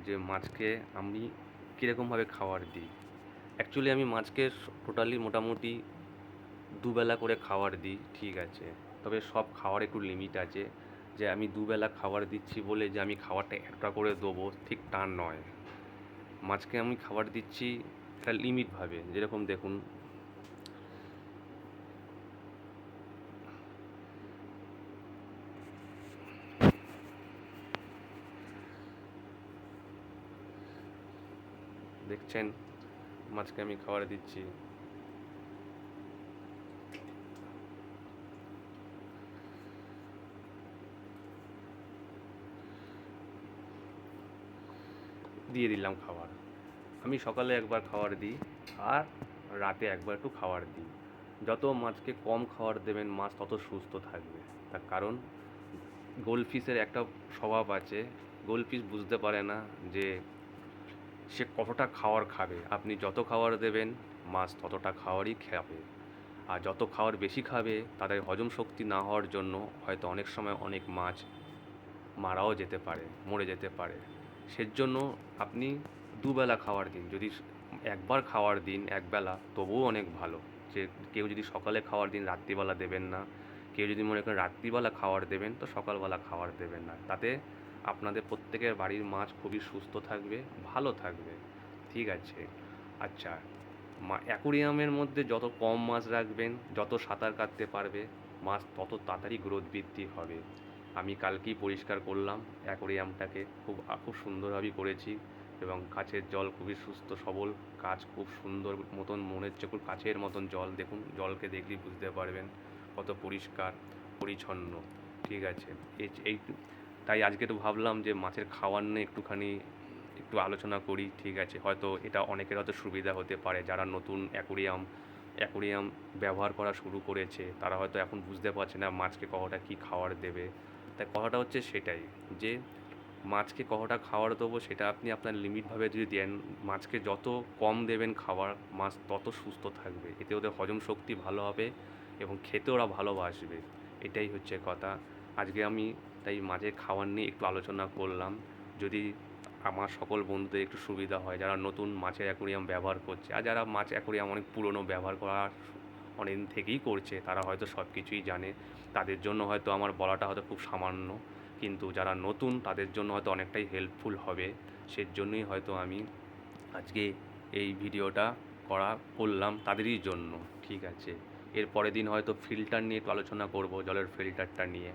যে মাছকে আমি কীরকমভাবে খাবার দিই। অ্যাকচুয়ালি আমি মাছকে টোটালি মোটামুটি দুবেলা করে খাবার দিই, ঠিক আছে। তবে সব খাওয়ার একটু লিমিট আছে। যে আমি দুবেলা খাবার দিচ্ছি বলে যে আমি খাবারটা একটা করে দেবো, ঠিক তা নয়। মাছকে আমি খাবার দিচ্ছি একটা লিমিটভাবে। যেরকম দেখুন, দেখছেন মাছকে আমি খাবার দিচ্ছি। দিয়ে দিলাম খাবার। আমি সকালে একবার খাবার দিই আর রাতে একবার একটু খাবার দিই। যত মাছকে কম খাবার দেবেন মাছ তত সুস্থ থাকবে। তার কারণ গোল্ডফিশের একটা স্বভাব আছে, গোল্ডফিশ বুঝতে পারে না যে সে কতটা খাবার খাবে। আপনি যত খাবার দেবেন মাছ ততটা খাবারই খাবে। আর যত খাবার বেশি খাবে তাদের হজম শক্তি না হওয়ার জন্য হয়তো অনেক সময় অনেক মাছ মারাও যেতে পারে, মরে যেতে পারে। সেজন্য আপনি দুবেলা খাবার দিন। যদি একবার খাবার দিন একবেলা তবুও অনেক ভালো। যে কেউ যদি সকালে খাবার দিন রাত্রিবেলা দেবেন না, কেউ যদি মনে করেন রাত্রিবেলা খাবার দেবেন তো সকালবেলা খাবার দেবেন না। তাতে আপনাদের প্রত্যেকের বাড়ির মাছ খুবই সুস্থ থাকবে, ভালো থাকবে, ঠিক আছে। আচ্ছা, অ্যাকোরিয়ামের মধ্যে যত কম মাছ রাখবেন, যত সাঁতার কাটতে পারবে মাছ তত তাড়াতাড়ি গ্রোথ বৃদ্ধি হবে। আমি কালকেই পরিষ্কার করলাম অ্যাকোরিয়ামটাকে, খুব সুন্দরভাবেই করেছি এবং কাচের জল খুবই সুস্থ সবল, কাচ খুব সুন্দর মতন, মনে হচ্ছে খুব কাচের মতন জল। দেখুন জলকে দেখলেই বুঝতে পারবেন কত পরিষ্কার পরিচ্ছন্ন, ঠিক আছে। এই তাই আজকে তো ভাবলাম যে মাছের খাবার নিয়ে একটু আলোচনা করি, ঠিক আছে। হয়তো এটা অনেকের হয়তো সুবিধা হতে পারে, যারা নতুন অ্যাকোরিয়াম ব্যবহার করা শুরু করেছে তারা হয়তো এখন বুঝতে পারছে না মাছকে কতটা কী খাবার দেবে। তাই কথাটা হচ্ছে সেটাই, যে মাছকে কতটা খাবার দেবো সেটা আপনি আপনার লিমিটভাবে যদি দেন, মাছকে যত কম দেবেন খাবার মাছ তত সুস্থ থাকবে। এতে ওদের হজম শক্তি ভালো হবে এবং খেতে ওরা ভালোবাসবে। এটাই হচ্ছে কথা। আজকে আমি তাই মাছের খাবার নিয়ে একটু আলোচনা করলাম। যদি আমার সকল বন্ধুদের একটু সুবিধা হয় যারা নতুন মাছের অ্যাকোরিয়াম ব্যবহার করছে, আর যারা মাছ অ্যাকোরিয়াম অনেক পুরনো ব্যবহার করা অনেকদিন থেকেই করছে তারা হয়তো সব কিছুই জানে। তাদের জন্য হয়তো আমার বলাটা হয়তো খুব সামান্য, কিন্তু যারা নতুন তাদের জন্য হয়তো অনেকটাই হেল্পফুল হবে। সেজন্যই হয়তো আমি আজকে এই ভিডিওটা করলাম তাদেরই জন্য, ঠিক আছে। এর পরের দিন হয়তো ফিল্টার নিয়ে একটু আলোচনা করব, জলের ফিল্টারটা নিয়ে।